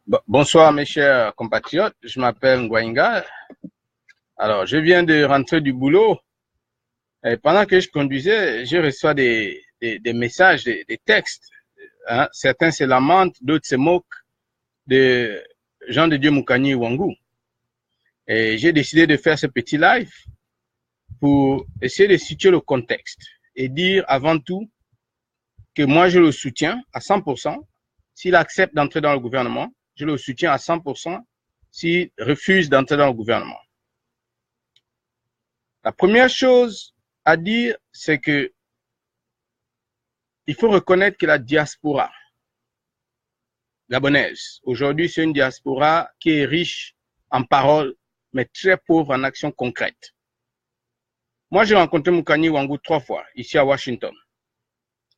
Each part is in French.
Bonsoir mes chers compatriotes, je m'appelle Ngwainga. Alors, je viens de rentrer du boulot et pendant que je conduisais, je reçois des messages, des textes. Hein. Certains se lamentent, d'autres se moquent de Jean de Dieu Moukani Ouangou. Et j'ai décidé de faire ce petit live pour essayer de situer le contexte et dire avant tout que moi je le soutiens à 100%. S'il accepte d'entrer dans le gouvernement, je le soutiens à 100% s'il refuse d'entrer dans le gouvernement. La première chose à dire, c'est que il faut reconnaître que la diaspora gabonaise, aujourd'hui, c'est une diaspora qui est riche en paroles, mais très pauvre en actions concrètes. Moi, j'ai rencontré Moukani Ouangou 3 fois, ici à Washington.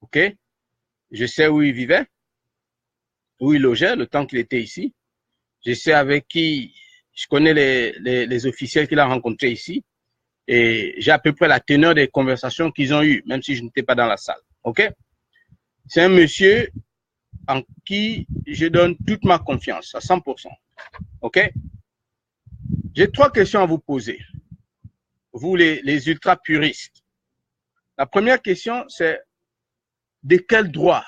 OK? Je sais où il vivait, où il logeait, le temps qu'il était ici. Je sais avec qui, je connais les officiels qu'il a rencontrés ici. Et j'ai à peu près la teneur des conversations qu'ils ont eues, même si je n'étais pas dans la salle. OK? C'est un monsieur en qui je donne toute ma confiance, à 100%. OK? J'ai 3 questions à vous poser, vous les ultra-puristes. La première question, c'est de quel droit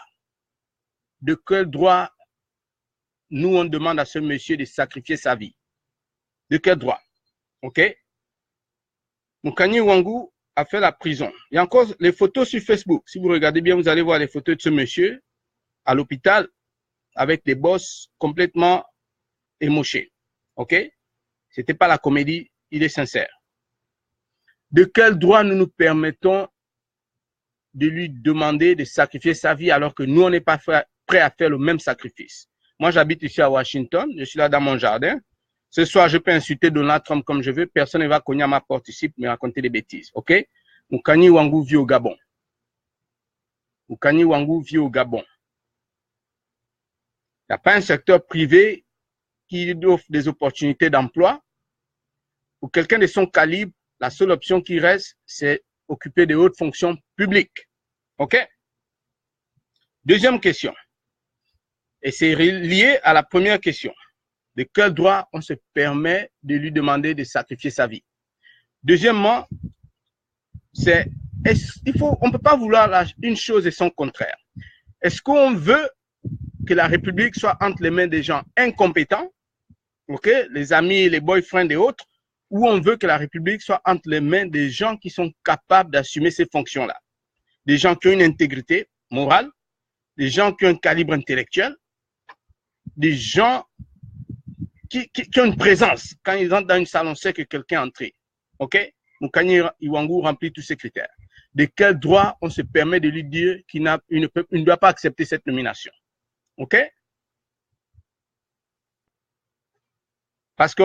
nous on demande à ce monsieur de sacrifier sa vie? De quel droit? OK? Moukani Ouangou a fait la prison. Il y a encore les photos sur Facebook. Si vous regardez bien, vous allez voir les photos de ce monsieur à l'hôpital avec des bosses complètement émochées. OK? C'était pas la comédie, il est sincère. De quel droit nous nous permettons de lui demander de sacrifier sa vie alors que nous, on n'est pas prêt à faire le même sacrifice? Moi, j'habite ici à Washington, je suis là dans mon jardin. Ce soir, je peux insulter Donald Trump comme je veux, personne ne va cogner à ma porte ici pour me raconter des bêtises. OK? Moukani Ouangou vit au Gabon. Moukani Ouangou vit au Gabon. Il n'y a pas un secteur privé qui offre des opportunités d'emploi. Pour quelqu'un de son calibre, la seule option qui reste, c'est occuper de hautes fonctions publiques. OK? Deuxième question. Et c'est lié à la première question. De quel droit on se permet de lui demander de sacrifier sa vie? Deuxièmement, c'est on ne peut pas vouloir une chose et son contraire. Est-ce qu'on veut que la République soit entre les mains des gens incompétents, OK, les amis, les boyfriends et autres, ou on veut que la République soit entre les mains des gens qui sont capables d'assumer ces fonctions-là? Des gens qui ont une intégrité morale, des gens qui ont un calibre intellectuel, des gens qui ont une présence. Quand ils entrent dans une salle, on sait que quelqu'un est entré. OK? Moukani Ouangou remplit tous ces critères. De quel droit on se permet de lui dire qu'il ne doit pas accepter cette nomination? OK? Parce que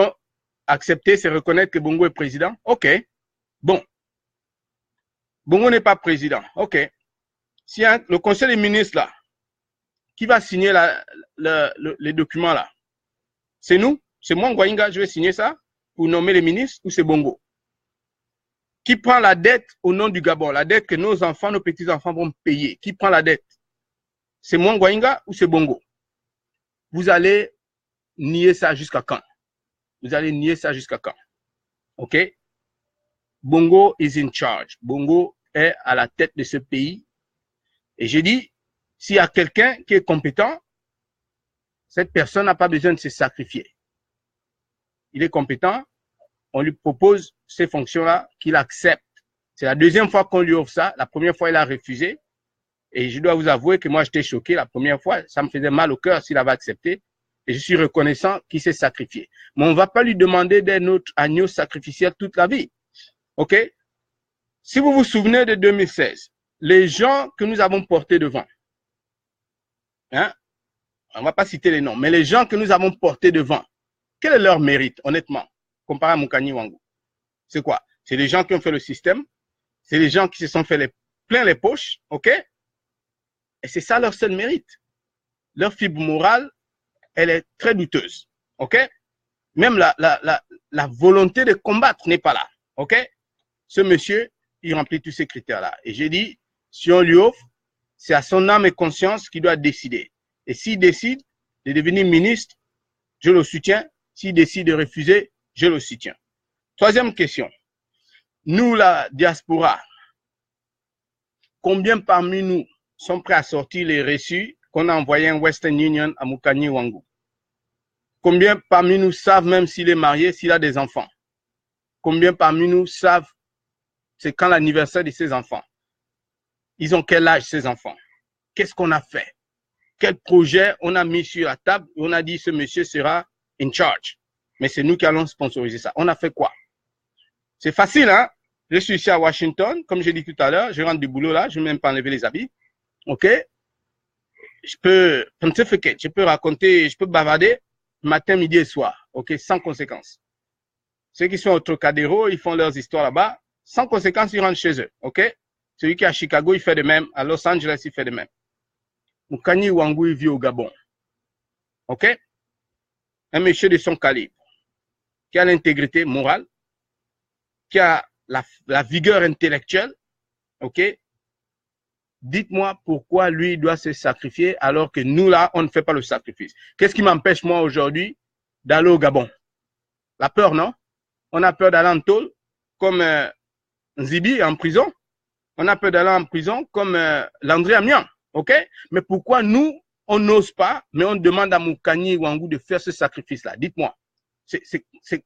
accepter, c'est reconnaître que Bongo est président. OK. Bon. Bongo n'est pas président. OK. Si le conseil des ministres, là, qui va signer les documents, là? C'est nous? C'est moi, Ngwainga, je vais signer ça pour nommer les ministres, ou c'est Bongo? Qui prend la dette au nom du Gabon? La dette que nos enfants, nos petits-enfants vont payer. Qui prend la dette? C'est moi, Ngwainga, ou c'est Bongo? Vous allez nier ça jusqu'à quand? Vous allez nier ça jusqu'à quand? OK? Bongo is in charge. Bongo est à la tête de ce pays. Et j'ai dit, s'il y a quelqu'un qui est compétent, cette personne n'a pas besoin de se sacrifier. Il est compétent, on lui propose ces fonctions-là qu'il accepte. C'est la deuxième fois qu'on lui offre ça. La première fois, il a refusé. Et je dois vous avouer que moi, j'étais choqué la première fois. Ça me faisait mal au cœur s'il avait accepté. Et je suis reconnaissant qu'il s'est sacrifié. Mais on ne va pas lui demander d'être notre agneau sacrificiel toute la vie. OK? Si vous vous souvenez de 2016, les gens que nous avons portés devant, hein, on ne va pas citer les noms, mais les gens que nous avons portés devant, quel est leur mérite, honnêtement, comparé à Moukani Ouangou? C'est quoi? C'est les gens qui ont fait le système, c'est les gens qui se sont fait plein les poches, OK? Et c'est ça leur seul mérite. Leur fibre morale, elle est très douteuse, OK? Même la volonté de combattre n'est pas là, OK? Ce monsieur, il remplit tous ces critères-là. Et j'ai dit, si on lui offre, c'est à son âme et conscience qu'il doit décider. Et s'il décide de devenir ministre, je le soutiens. S'il décide de refuser, je le soutiens. Troisième question. Nous, la diaspora, combien parmi nous sont prêts à sortir les reçus qu'on a envoyés en Western Union à Mukani Wangou? Combien parmi nous savent même s'il est marié, s'il a des enfants? Combien parmi nous savent c'est quand l'anniversaire de ses enfants? Ils ont quel âge, ces enfants? Qu'est-ce qu'on a fait? Quel projet on a mis sur la table? On a dit ce monsieur sera in charge. Mais c'est nous qui allons sponsoriser ça. On a fait quoi? C'est facile, hein? Je suis ici à Washington, comme j'ai dit tout à l'heure, je rentre du boulot là, je ne vais même pas enlever les habits. OK? Je peux pontificate, je peux raconter, je peux bavarder matin, midi et soir. OK? Sans conséquence. Ceux qui sont au Trocadéro, ils font leurs histoires là-bas. Sans conséquence, ils rentrent chez eux. OK? Celui qui est à Chicago, il fait de même. À Los Angeles, il fait de même. Mukani Wangou, il vit au Gabon. OK? Un monsieur de son calibre, qui a l'intégrité morale, qui a la vigueur intellectuelle. OK? Dites-moi pourquoi lui doit se sacrifier alors que nous, là, on ne fait pas le sacrifice. Qu'est-ce qui m'empêche, moi, aujourd'hui, d'aller au Gabon? La peur, non? On a peur d'aller en tôle, comme Nzibi en prison. On a peur d'aller en prison, comme Landry Amian. OK? Mais pourquoi nous, on n'ose pas, mais on demande à Mukani Wangou de faire ce sacrifice-là? Dites-moi.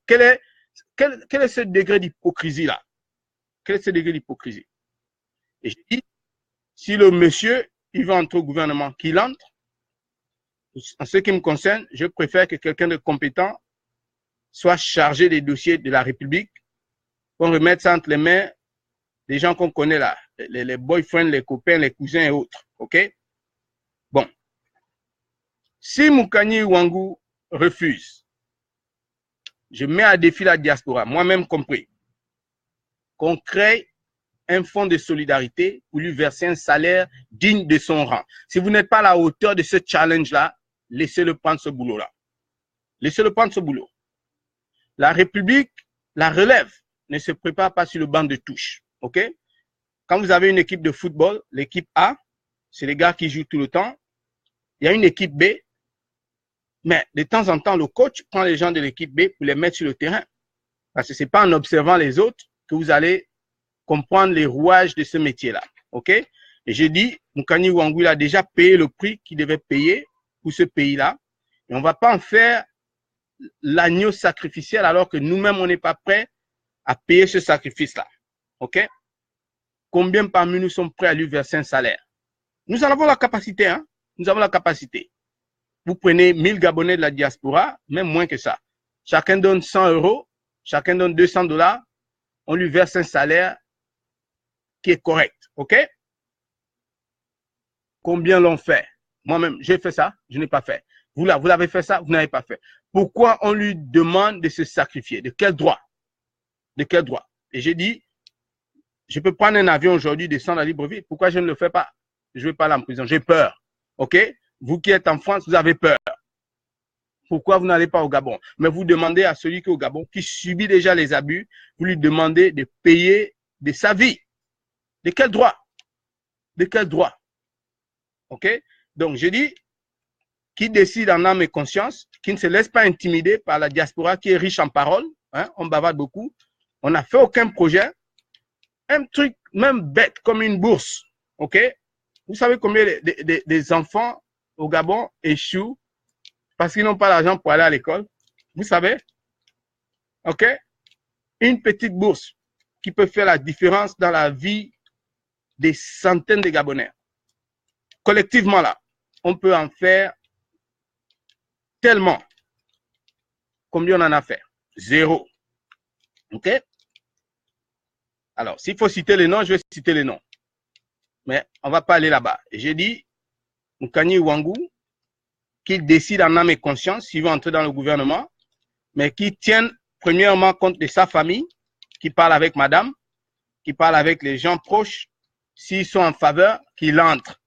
Quel est ce degré d'hypocrisie-là? Quel est ce degré d'hypocrisie? Et je dis, si le monsieur, il va entrer au gouvernement, qu'il entre, en ce qui me concerne, je préfère que quelqu'un de compétent soit chargé des dossiers de la République, qu'on remette ça entre les mains des gens qu'on connaît là, les boyfriends, les copains, les cousins et autres. OK? Bon. Si Mukani Wangou refuse, je mets à défi la diaspora, moi-même compris, qu'on crée un fonds de solidarité pour lui verser un salaire digne de son rang. Si vous n'êtes pas à la hauteur de ce challenge-là, laissez-le prendre ce boulot-là. Laissez-le prendre ce boulot. La République, la relève, ne se prépare pas sur le banc de touche. OK? Quand vous avez une équipe de football, l'équipe A, c'est les gars qui jouent tout le temps. Il y a une équipe B, mais de temps en temps, le coach prend les gens de l'équipe B pour les mettre sur le terrain. Parce que ce n'est pas en observant les autres que vous allez comprendre les rouages de ce métier-là. OK? Et j'ai dit, Mukani Wangou a déjà payé le prix qu'il devait payer pour ce pays-là. Et on ne va pas en faire l'agneau sacrificiel alors que nous-mêmes, on n'est pas prêts à payer ce sacrifice-là. OK? Combien parmi nous sont prêts à lui verser un salaire? Nous en avons la capacité, hein? Nous avons la capacité. Vous prenez 1000 Gabonais de la diaspora, même moins que ça. Chacun donne 100 €, chacun donne 200 $, on lui verse un salaire qui est correct. OK? Combien l'ont fait? Moi-même, j'ai fait ça, je n'ai pas fait. Vous l'avez fait ça, vous n'avez pas fait. Pourquoi on lui demande de se sacrifier? De quel droit? De quel droit? Et j'ai dit, je peux prendre un avion aujourd'hui, descendre à Libreville. Pourquoi je ne le fais pas? Je ne vais pas aller en prison. J'ai peur. OK? Vous qui êtes en France, vous avez peur. Pourquoi vous n'allez pas au Gabon? Mais vous demandez à celui qui est au Gabon, qui subit déjà les abus, vous lui demandez de payer de sa vie. De quel droit? De quel droit? OK? Donc, je dis, qui décide en âme et conscience, qui ne se laisse pas intimider par la diaspora qui est riche en paroles, hein, on bavarde beaucoup, on n'a fait aucun projet, un truc même bête comme une bourse. OK? Vous savez combien des enfants au Gabon échouent parce qu'ils n'ont pas l'argent pour aller à l'école? Vous savez? OK? Une petite bourse qui peut faire la différence dans la vie des centaines de Gabonais. Collectivement, là, on peut en faire tellement. Combien on en a fait? 0. OK? Alors, s'il faut citer les noms, je vais citer les noms. Mais on ne va pas aller là-bas. J'ai dit, Mukani Wangou, qu'il décide en âme et conscience s'il veut entrer dans le gouvernement, mais qui tienne premièrement compte de sa famille, qui parle avec madame, qui parle avec les gens proches. S'ils sont en faveur, qu'il entre.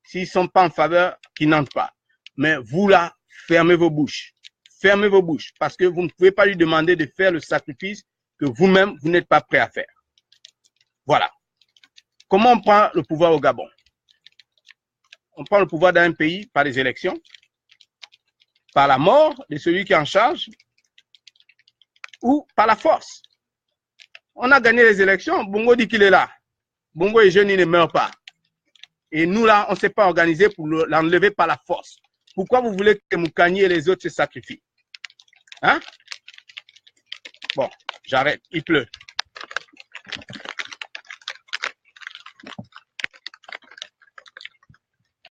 S'ils ne sont pas en faveur, qu'ils n'entrent pas. Mais vous là, fermez vos bouches. Fermez vos bouches parce que vous ne pouvez pas lui demander de faire le sacrifice que vous-même, vous n'êtes pas prêt à faire. Voilà. Comment on prend le pouvoir au Gabon? On prend le pouvoir d'un pays par les élections. par la mort de celui qui est en charge ou par la force. On a gagné les élections, Bongo dit qu'il est là. Bongo est jeune, il ne meurt pas. Et nous, là, on ne s'est pas organisé pour l'enlever par la force. Pourquoi vous voulez que Moukani et les autres se sacrifient? Hein? Bon, j'arrête, il pleut.